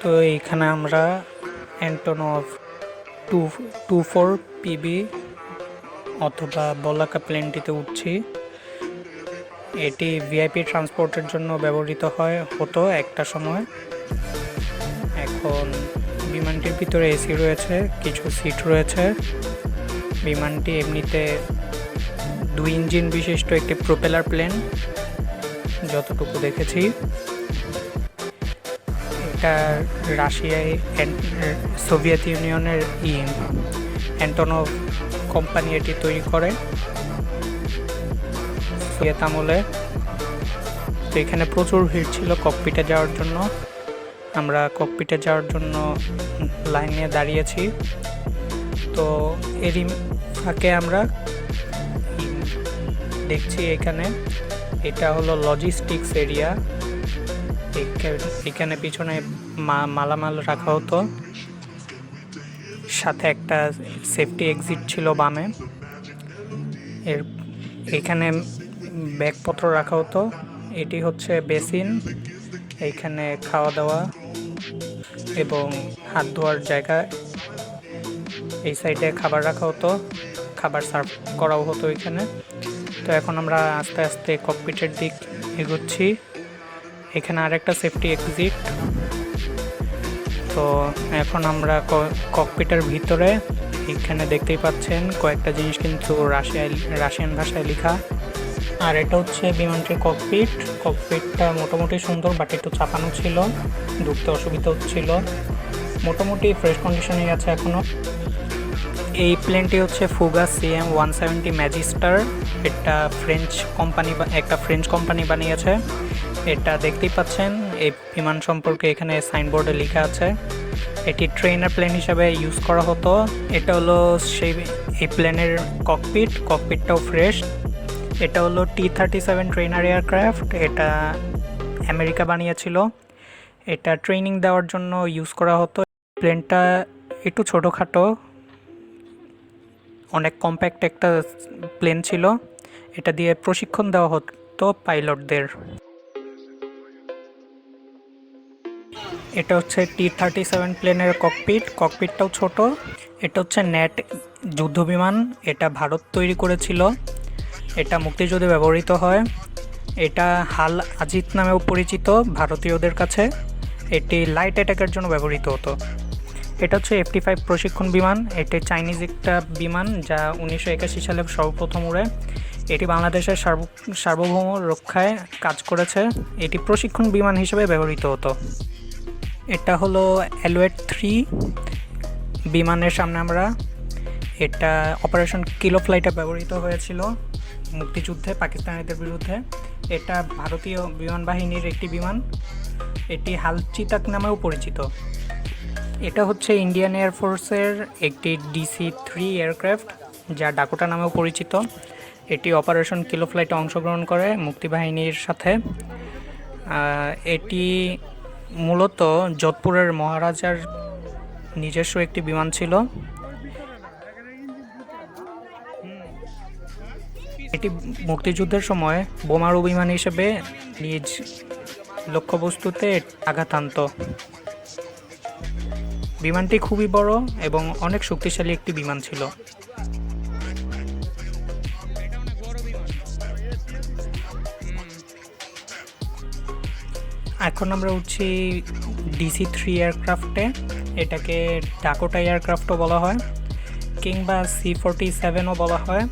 তো এইখানে আমরা অ্যান্টোনভ 224 PB অথবা বলাকা প্লেনটিতে উঠছি। এটি ভিআইপি ট্রান্সপোর্টের জন্য ব্যবহৃত হতো একটা সময়। এখন বিমানটির ভিতরে এসি রয়েছে, কিছু সিট রয়েছে। বিমানটি এমনিতে 2 ইঞ্জিন বিশিষ্ট একটি প্রোপেলার প্লেন, যতটুকু দেখেছি। এটা রাশিয়ায় সোভিয়েত ইউনিয়নের অ্যান্টোনভ কোম্পানি এটি তৈরি করে সোভিয়েত আমলে। তো এখানে প্রচুর ভিড় ছিল ককপিটে যাওয়ার জন্য। আমরা ককপিটে যাওয়ার জন্য লাইনে দাঁড়িয়েছি। তো এরই ফাঁকে আমরা দেখছি এখানে এটা হলো লজিস্টিক্স এরিয়া। এখানে পিছনে মালামাল রাখা হতো, সাথে একটা সেফটি এক্সিট ছিল বামে। এখানে ব্যাগপত্র রাখা হতো। এটি হচ্ছে বেসিন, এইখানে খাওয়া দাওয়া এবং হাত ধোয়ার জায়গা। এই সাইডে খাবার রাখা হতো, খাবার সার্ভ করাও হতো এখানে। তো এখন আমরা আস্তে আস্তে ককপিটের দিক এগোচ্ছি। এখানে আরেকটা সেফটি এক্সিট। তো এখন আমরা ককপিটের ভিতরে। এখানে দেখতেই পাচ্ছেন কয়েকটা জিনিস কিন্তু রাশিয়ান ভাষায় লেখা। আর এটা হচ্ছে বিমানটির ককপিটটা মোটামুটি সুন্দর, বাট একটু চাপানো ছিল, ঢুকতে অসুবিধা হচ্ছিল। মোটামুটি ফ্রেশ কন্ডিশনেই আছে এখনও। এই প্লেনটি হচ্ছে ফুগা CM-170 ম্যাজিস্টার। এটা একটা ফ্রেঞ্চ কোম্পানি বানিয়েছে। এটা দেখতেই পাচ্ছেন, এই বিমান সম্পর্কে এখানে সাইনবোর্ডে লেখা আছে। এটি ট্রেনার প্লেন হিসাবে ইউজ করা হতো। এটা হলো এই প্লেনের ককপিটটাও ফ্রেশ। এটা হলো T-37 ট্রেনার এয়ারক্রাফট। এটা আমেরিকা বানিয়েছিল। এটা ট্রেনিং দেওয়ার জন্য ইউজ করা হতো। প্লেনটা একটু ছোটোখাটো, অনেক কম্প্যাক্ট একটা প্লেন ছিল। এটা দিয়ে প্রশিক্ষণ দেওয়া হতো পাইলটদের। এটা হচ্ছে T-37 প্লেনের ককপিটটাও ছোট। এটা হচ্ছে নেট যুদ্ধ বিমান। এটা ভারত তৈরি করেছিল। এটা মুক্তিযুদ্ধে ব্যবহৃত হয়। এটা হাল আজিত নামেও পরিচিত ভারতীয়দের কাছে। এটি লাইট অ্যাটাকের জন্য ব্যবহৃত হতো। এটা হচ্ছে F-35 প্রশিক্ষণ বিমান। এটি চাইনিজ একটা বিমান যা 1981 সালে সর্বপ্রথম উড়ে। এটি বাংলাদেশের সার্বভৌম রক্ষায় কাজ করেছে। এটি প্রশিক্ষণ বিমান হিসেবে ব্যবহৃত হতো। এটা হলো অ্যালুয়েট 3 বিমানের সামনে আমরা। এটা অপারেশন কিলো ফ্লাইটে ব্যবহৃত হয়েছিল মুক্তিযুদ্ধে পাকিস্তানিদের বিরুদ্ধে। এটা ভারতীয় বিমান বাহিনীর একটি বিমান। এটি হালচিতাক নামেও পরিচিত। এটা হচ্ছে ইন্ডিয়ান এয়ারফোর্সের একটি DC-3 এয়ারক্রাফট, যা ডাকোটা নামেও পরিচিত। এটি অপারেশন কিলো ফ্লাইটে অংশগ্রহণ করে মুক্তিবাহিনীর সাথে। এটি মূলত যোধপুরের মহারাজার নিজস্ব একটি বিমান ছিল। এটি মুক্তিযুদ্ধের সময় বোমারু বিমান হিসেবে নিজ লক্ষ্যবস্তুতে আঘাত আনত। বিমানটি খুবই বড় এবং অনেক শক্তিশালী একটি বিমান ছিল। এখন আমরা উঠছি DC-3 এয়ারক্রাফটে। এটাকে ডাকোটা এয়ারক্রাফটও বলা হয়, কিংবা C-47ও বলা হয়।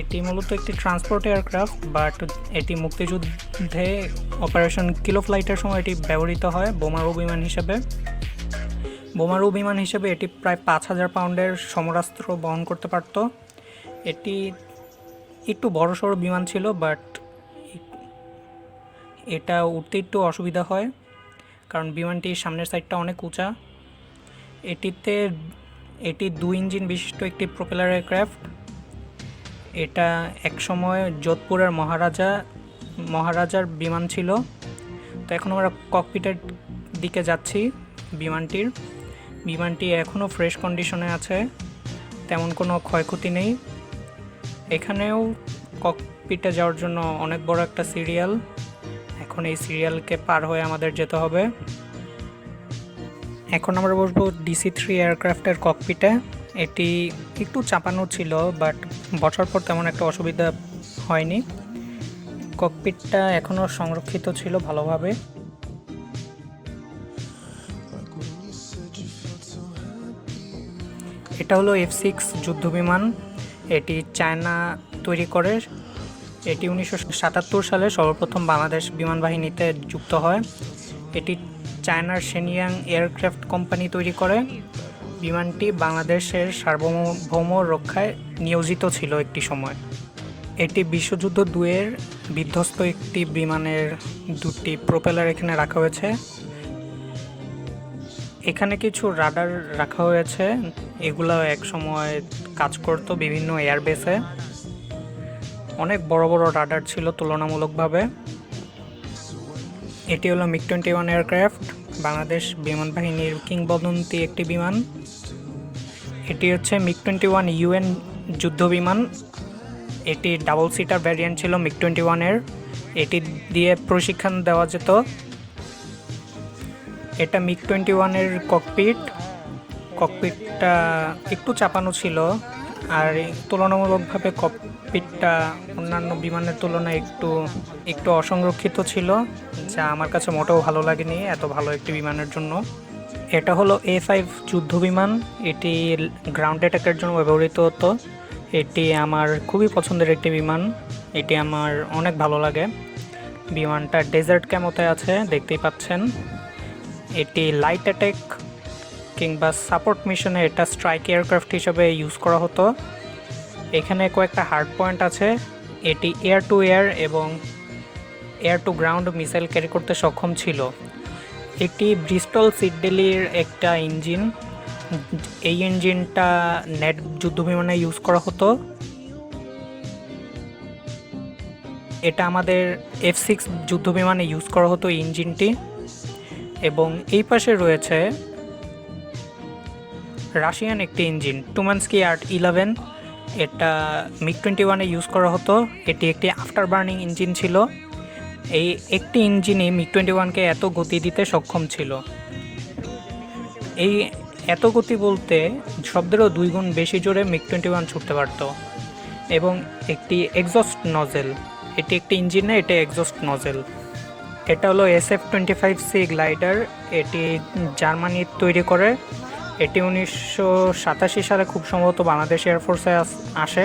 এটি মূলত একটি ট্রান্সপোর্ট এয়ারক্রাফট, বাট এটি মুক্তিযুদ্ধে অপারেশন কিলো ফ্লাইটের সময় এটি ব্যবহৃত হয় বোমারু বিমান হিসেবে। এটি প্রায় 5000 পাউন্ডের সমরাস্ত্র বহন করতে পারত। এটি একটু বড়সড় বিমান ছিল, বাট এটা উঠতে একটু অসুবিধা হয়, কারণ বিমানটির সামনের সাইডটা অনেক উঁচা। এটি 2 ইঞ্জিন বিশিষ্ট একটি প্রোপেলার এয়ারক্রাফট। এটা একসময় যোধপুরের মহারাজার বিমান ছিল। তো এখন আমরা ককপিটের দিকে যাচ্ছি। বিমানটি এখনও ফ্রেশ কন্ডিশনে আছে, তেমন কোনো ক্ষয়ক্ষতি নেই। এখানেও ককপিটে যাওয়ার জন্য অনেক বড় একটা সিরিয়াল। এখন এই সিরিয়ালকে পার হয়ে আমাদের যেতে হবে। এখন আমরা বসবো DC-3 এয়ারক্রাফটের ককপিটে। এটি একটু চাপানো ছিল, বাট বসার পর তেমন একটা অসুবিধা হয়নি। ককপিটটা এখনও সংরক্ষিত ছিল ভালোভাবে। এটা হলো F6 যুদ্ধবিমান। এটি চায়না তৈরি করে। এটি 1977 সালে সর্বপ্রথম বাংলাদেশ বিমান বাহিনীতে যুক্ত হয়। এটি চায়নার শেনইয়াং এয়ারক্রাফট কোম্পানি তৈরি করে। বিমানটি বাংলাদেশের সার্বভৌম রক্ষায় নিয়োজিত ছিল একটি সময়। এটি বিশ্বযুদ্ধ 2 এর বিধ্বস্ত একটি বিমানের দুটি প্রোপেলার এখানে রাখা হয়েছে। এখানে কিছু রাডার রাখা হয়েছে, এগুলো এক সময় কাজ করতো বিভিন্ন এয়ারবেসে। অনেক বড় বড় রাডার ছিল তুলনামূলকভাবে। এটি হলো MiG-21 এয়ারক্রাফট, বাংলাদেশ বিমান বাহিনীর কিংবদন্তি একটি বিমান। এটি হচ্ছে MiG-21 UN যুদ্ধ বিমান। এটি ডাবল সিটার ভ্যারিয়েন্ট ছিল MiG-21 এর। এটি দিয়ে প্রশিক্ষণ দেওয়া যেত। এটা MiG-21 এর ককপিটটা একটু চাপানো ছিল, আর তুলনামূলকভাবে ককপিটটা অন্যান্য বিমানের তুলনায় একটু অসংরক্ষিত ছিল, যা আমার কাছে মোটেও ভালো লাগেনি এত ভালো একটি বিমানের জন্য। এটা হলো A5 যুদ্ধ বিমান। এটি গ্রাউন্ড অ্যাটাকের জন্য ব্যবহৃত হতো। এটি আমার খুবই পছন্দের একটি বিমান, এটি আমার অনেক ভালো লাগে। বিমানটা ডেজার্ট ক্যামোতে আছে, দেখতেই পাচ্ছেন। এটি লাইট অ্যাটাক কিংবা সাপোর্ট মিশনে এটা স্ট্রাইক এয়ারক্রাফট হিসেবে ইউজ করা হতো। এখানে কয়েকটা হার্ড পয়েন্ট আছে। এটি এয়ার টু এয়ার এবং air to ground missile carry করতে সক্ষম ছিল। এটি ব্রিস্টল সিডডেলির একটা ইঞ্জিন। এই ইঞ্জিনটা নেট যুদ্ধবিমানে ইউজ করা হতো। এটা আমাদের F6 যুদ্ধবিমানে ইউজ করা হতো এই ইঞ্জিনটি। এবং এই পাশে রয়েছে রাশিয়ান একটি ইঞ্জিন, টুমানস্কি ART-11। এটা MiG-21 এ ইউজ করা হতো। এটি একটি আফটার বার্নিং ইঞ্জিন ছিল। এই একটি ইঞ্জিনই MiG-21কে এত গতি দিতে সক্ষম ছিল। এই এত গতি বলতে শব্দেরও 2 গুণ বেশি জোরে MiG-21 ছুটতে পারত। এবং একটি এক্সস্ট নজেল, এটি একটি ইঞ্জিন না, এটা এক্সস্ট নজেল। এটা হলো SF-25C গ্লাইডার। এটি জার্মানি তৈরি করে। এটি 1987 সালে খুব সম্ভবত বাংলাদেশ এয়ারফোর্সে আসে।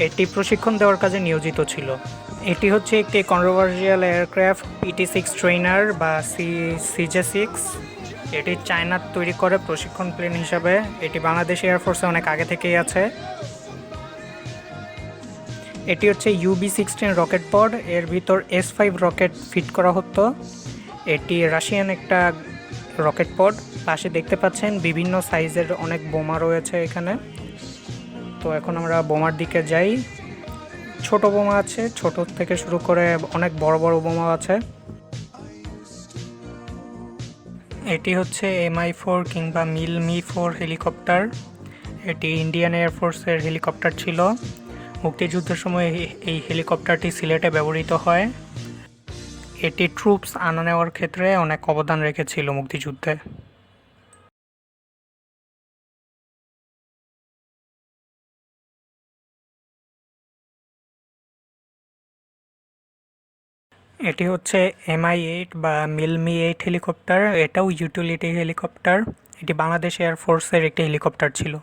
এটি প্রশিক্ষণ দেওয়ার কাজে নিয়োজিত ছিল। এটি হচ্ছে একটি কন্ট্রোভার্সিয়াল এয়ারক্রাফট PT-6 ট্রেইনার বা CJ-6। এটি চায়নার তৈরি করে প্রশিক্ষণ প্লেন হিসাবে। এটি বাংলাদেশ এয়ারফোর্সে অনেক আগে থেকেই আছে। এটি হচ্ছে UB-16 রকেট পড। এর ভিতর S5 রকেট ফিট করা হতো। এটি রাশিয়ান একটা রকেট পড। পাশে দেখতে পাচ্ছেন বিভিন্ন সাইজের অনেক বোমা রয়েছে এখানে। তো এখন আমরা বোমার দিকে যাই। ছোট বোমা আছে, ছোট থেকে শুরু করে অনেক বড় বড় বোমা আছে। এটি হচ্ছে Mi-4 কিংবা Mi-4 হেলিকপ্টার। এটি ইন্ডিয়ান এয়ারফোর্সের হেলিকপ্টার ছিল। মুক্তিযুদ্ধের সময় এই হেলিকপ্টারটি সিলেটে ব্যবহৃত হয়। এটি ট্রুপস আনা নেওয়ার ক্ষেত্রে অনেক অবদান রেখেছিল মুক্তিযুদ্ধে। এটি হচ্ছে Mi-8 বা Mi-8 হেলিকপ্টার। এটাও ইউটিলিটি হেলিকপ্টার। এটি বাংলাদেশ এয়ারফোর্সের একটি হেলিকপ্টার ছিল।